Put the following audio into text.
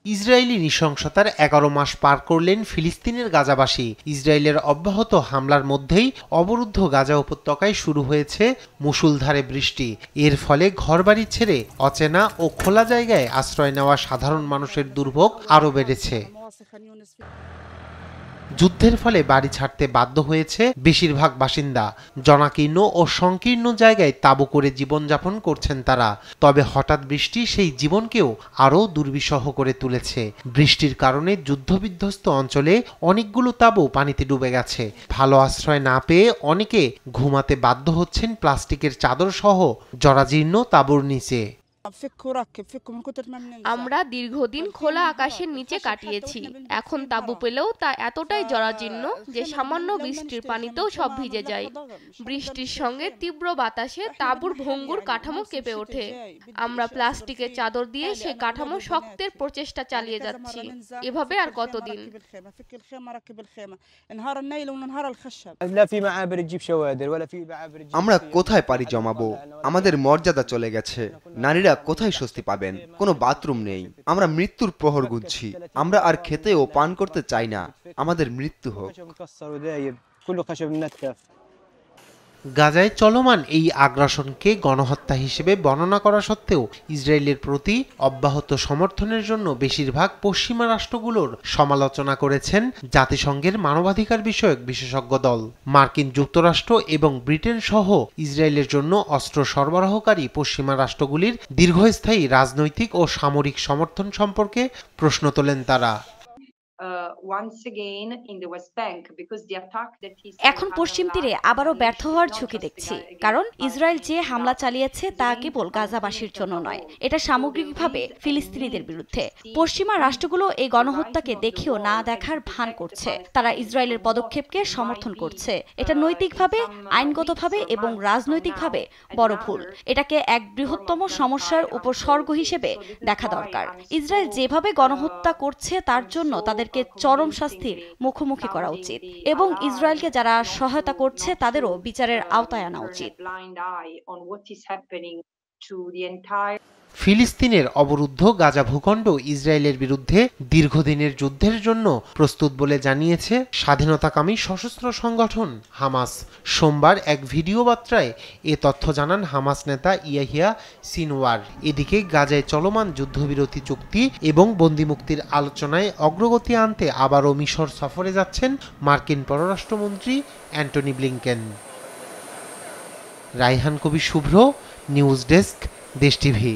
Israeli নৃশংসতার ১১ মাস পার করলেন ফিলিস্তিনের গাজাবাসী। ইসরায়েলের অব্যাহত হামলার মধ্যেই অবরুদ্ধ গাজা উপত্যকায় শুরু হয়েছে মুষলধারে বৃষ্টি। এর ফলে ঘরবাড়ি ছেড়ে অচেনা ও খোলা জায়গায় আশ্রয় নেওয়া সাধারণ মানুষের দুর্ভোগ আরও বেড়েছে। যুদ্ধের ফলে বাড়ি ছাড়তে বাধ্য হয়েছে বেশিরভাগ বাসিন্দা। জনাকীর্ণ ও সংকীর্ণ জায়গায় তাঁবু করে জীবনযাপন করছেন তারা। তবে হঠাৎ বৃষ্টি সেই জীবনকেও আরও দুর্বিষহ করে তুলেছে। বৃষ্টির কারণে যুদ্ধবিধ্বস্ত অঞ্চলে অনেকগুলো তাঁবু পানিতে ডুবে গেছে। ভালো আশ্রয় না পেয়ে অনেকে ঘুমাতে বাধ্য হচ্ছেন প্লাস্টিকের চাদর সহ জরাজীর্ণ তাঁবুর নিচে। আমরা দীর্ঘদিন খোলা আকাশের নিচে কাটিয়েছি। এখন তাঁবু পেলেও তা এতটাই জরাজীর্ণ যে সামান্য বৃষ্টির পানিতেও সব ভিজে যায়। বৃষ্টির সঙ্গে তীব্র বাতাসে তাঁবুর ভঙ্গুর কাঠামো কেঁপে ওঠে। আমরা প্লাস্টিকের চাদর দিয়ে সেই কাঠামো শক্তের প্রচেষ্টা চালিয়ে যাচ্ছি। এভাবে আর কতদিন? আমরা কোথায় পাড়ি জমাবো? আমাদের মর্যাদা চলে গেছে। নারীরা কোথায় স্বস্তি পাবেন? কোনো বাথরুম নেই। আমরা মৃত্যুর প্রহর গুনছি। আমরা আর খেতে ও পান করতে চাই না। আমাদের মৃত্যু হোক। গাজায় চলমান এই আগ্রাসনকে গণহত্যা হিসেবে বর্ণনা করা সত্ত্বেও ইসরায়েলের প্রতি অব্যাহত সমর্থনের জন্য বেশিরভাগ পশ্চিমা রাষ্ট্রগুলোর সমালোচনা করেছেন জাতিসংঘের মানবাধিকার বিষয়ক বিশেষজ্ঞ দল। মার্কিন যুক্তরাষ্ট্র এবং ব্রিটেন সহ ইসরায়েলের জন্য অস্ত্র সরবরাহকারী পশ্চিমা রাষ্ট্রগুলির দীর্ঘস্থায়ী রাজনৈতিক ও সামরিক সমর্থন সম্পর্কে প্রশ্ন তোলেন তারা। এখন পশ্চিম তীরে আবারও ব্যর্থ হওয়ার ঝুঁকি দেখছি, কারণ ইসরায়েল যে হামলা চালিয়েছে তা কেবল গাজাবাসীর জন্য নয়, এটা সামগ্রিকভাবে ফিলিস্তিনিদের বিরুদ্ধে। পশ্চিমা রাষ্ট্রগুলো এই গণহত্যাকে দেখেও না দেখার ভান করছে। তারা ইসরায়েলের পদক্ষেপকে সমর্থন করছে। এটা নৈতিকভাবে, আইনগতভাবে এবং রাজনৈতিকভাবে বড় ভুল। এটাকে এক বৃহত্তম সমস্যার উপসর্গ হিসেবে দেখা দরকার। ইসরায়েল যেভাবে গণহত্যা করছে তার জন্য তাদেরকে চরম শাস্তির মুখোমুখি করা উচিত এবং ইসরায়েলকে যারা সহায়তা করছে তাদেরও বিচারের আওতায় আনা উচিত। ফিলিস্তিনের অবরুদ্ধ গাজা ভূখণ্ড ইসরায়েলের বিরুদ্ধে দীর্ঘদিনের যুদ্ধের জন্য প্রস্তুত বলে জানিয়েছে স্বাধীনতাকামী সশস্ত্র সংগঠন হামাস। সোমবার এক ভিডিও বার্তায় এ তথ্য জানান হামাস নেতা ইয়াহিয়া সিনওয়ার। এদিকে গাজায় চলমান যুদ্ধবিরতি চুক্তি এবং বন্দিমুক্তির আলোচনায় অগ্রগতি আনতে আবারও মিশর সফরে যাচ্ছেন মার্কিন পররাষ্ট্রমন্ত্রী অ্যান্টনি ব্লিংকেন। রায়হান কবির শুভ্র, নিউজ ডেস্ক, দেশ টিভি।